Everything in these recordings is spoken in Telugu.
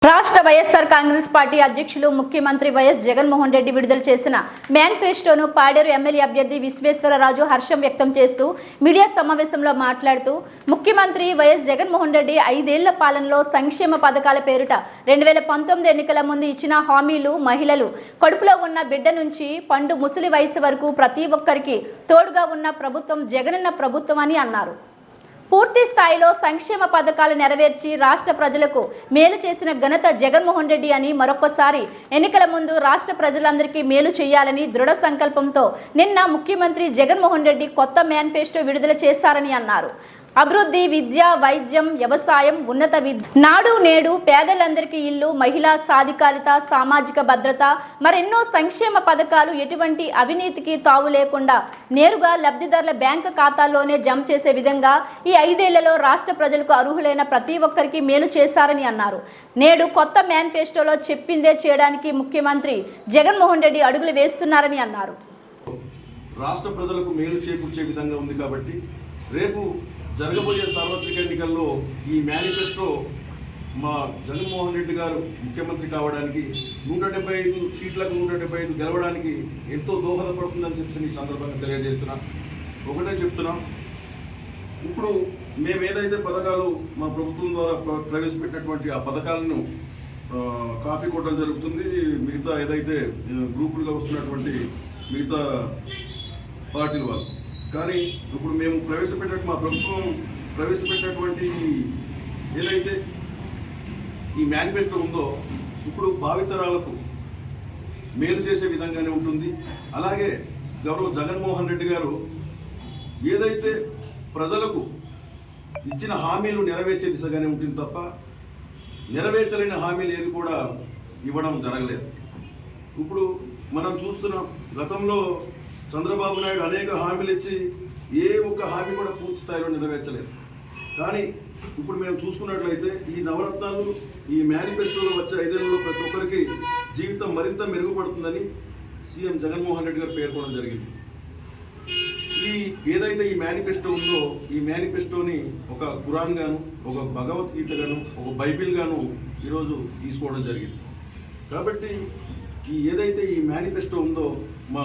రాష్ట్ర వైఎస్ఆర్ కాంగ్రెస్ పార్టీ అధ్యక్షులు ముఖ్యమంత్రి వైఎస్ జగన్మోహన్ రెడ్డి విడుదల చేసిన మేనిఫెస్టోను పాడేరు ఎమ్మెల్యే అభ్యర్థి విశ్వేశ్వరరాజు హర్షం వ్యక్తం చేస్తూ మీడియా సమావేశంలో మాట్లాడుతూ ముఖ్యమంత్రి వైఎస్ జగన్మోహన్ రెడ్డి 5 ఏళ్ల పాలనలో సంక్షేమ పథకాల పేరిట 2019 ఎన్నికల ముందు ఇచ్చిన హామీలు మహిళలు కడుపులో ఉన్న బిడ్డ నుంచి పండు ముసలి వయసు వరకు ప్రతి ఒక్కరికి తోడుగా ఉన్న ప్రభుత్వం జగనన్న ప్రభుత్వం అని అన్నారు. పూర్తి స్థాయిలో సంక్షేమ పథకాలు నెరవేర్చి రాష్ట్ర ప్రజలకు మేలు చేసిన ఘనత జగన్మోహన్ రెడ్డి అని మరొకసారి ఎన్నికల ముందు రాష్ట్ర ప్రజలందరికీ మేలు చేయాలని దృఢ సంకల్పంతో నిన్న ముఖ్యమంత్రి జగన్మోహన్ రెడ్డి కొత్త మేనిఫెస్టో విడుదల చేశారని అన్నారు. అభివృద్ధి, విద్య, వైద్యం, వ్యవసాయం, ఉన్నత విద్య, నాడు నేడు, పేదలందరికీ ఇల్లు, మహిళా సాధికారిత, సామాజిక భద్రత, మరెన్నో సంక్షేమ పథకాలు ఎటువంటి అవినీతికి తావు లేకుండా నేరుగా లబ్ధిదారుల బ్యాంకు ఖాతాల్లోనే జమ చేసే విధంగా ఈ 5 ఏళ్లలో రాష్ట్ర ప్రజలకు అర్హులైన ప్రతి ఒక్కరికి మేలు చేశారని అన్నారు. నేడు కొత్త మేనిఫెస్టోలో చెప్పిందే చేయడానికి ముఖ్యమంత్రి జగన్మోహన్ రెడ్డి అడుగులు వేస్తున్నారని అన్నారు. రాష్ట్ర ప్రజలకు మేలు చేకూర్చే విధంగా ఉంది కాబట్టి రేపు జరగబోయే సార్వత్రిక ఎన్నికల్లో ఈ మేనిఫెస్టో మా జగన్మోహన్ రెడ్డి గారు ముఖ్యమంత్రి కావడానికి 175 సీట్లకు 175 గెలవడానికి ఎంతో దోహదపడుతుందని చెప్పి ఈ సందర్భంగా తెలియజేస్తున్నా. ఒకటే చెప్తున్నాం, ఇప్పుడు మేము ఏదైతే పథకాలు మా ప్రభుత్వం ద్వారా ప్రవేశపెట్టినటువంటి ఆ పథకాలను కాపీ కొట్టడం జరుగుతుంది. మిగతా ఏదైతే గ్రూపులుగా వస్తున్నటువంటి మిగతా పార్టీల వాళ్ళు కానీ ఇప్పుడు మేము మా ప్రభుత్వం ప్రవేశపెట్టినటువంటి ఏదైతే ఈ మేనిఫెస్టో ఉందో ఇప్పుడు భావితరాలకు మేలు చేసే విధంగానే ఉంటుంది. అలాగే గౌరవ జగన్మోహన్ రెడ్డి గారు ఏదైతే ప్రజలకు ఇచ్చిన హామీలు నెరవేర్చే దిశగానే ఉంటుంది తప్ప నెరవేర్చలేని హామీలు ఏది కూడా ఇవ్వడం జరగలేదు. ఇప్పుడు మనం చూస్తున్నాం, గతంలో చంద్రబాబు నాయుడు అనేక హామీలు ఇచ్చి ఏ ఒక్క హామీ కూడా పూర్తి స్థాయిలో నెరవేర్చలేదు. కానీ ఇప్పుడు మేము చూసుకున్నట్లయితే ఈ నవరత్నాలు ఈ మేనిఫెస్టోలో వచ్చే 5 ఏళ్లలో ప్రతి ఒక్కరికి జీవితం మరింత మెరుగుపడుతుందని సీఎం జగన్మోహన్ రెడ్డి గారు పేర్కొనడం జరిగింది. ఈ ఏదైతే ఈ మేనిఫెస్టో ఉందో ఈ మేనిఫెస్టోని ఒక ఖురాన్ గాను, ఒక భగవద్గీత గాను, ఒక బైబిల్ గాను ఈరోజు తీసుకోవడం జరిగింది. కాబట్టి ఏదైతే ఈ మేనిఫెస్టో ఉందో మా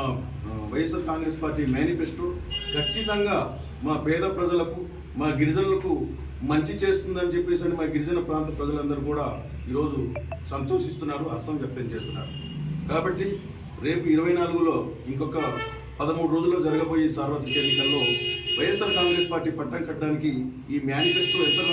వైఎస్ఆర్ కాంగ్రెస్ పార్టీ మేనిఫెస్టో ఖచ్చితంగా మా పేద ప్రజలకు, మా గిరిజనులకు మంచి చేస్తుందని చెప్పేసి మా గిరిజన ప్రాంత ప్రజలందరూ కూడా ఈరోజు సంతోషిస్తున్నారు, హర్షం వ్యక్తం చేస్తున్నారు. కాబట్టి రేపు 24లో ఇంకొక 13 రోజుల్లో జరగబోయే సార్వత్రిక ఎన్నికల్లో వైఎస్ఆర్ కాంగ్రెస్ పార్టీ పట్టం కట్టడానికి ఈ మేనిఫెస్టో ఎంతగానో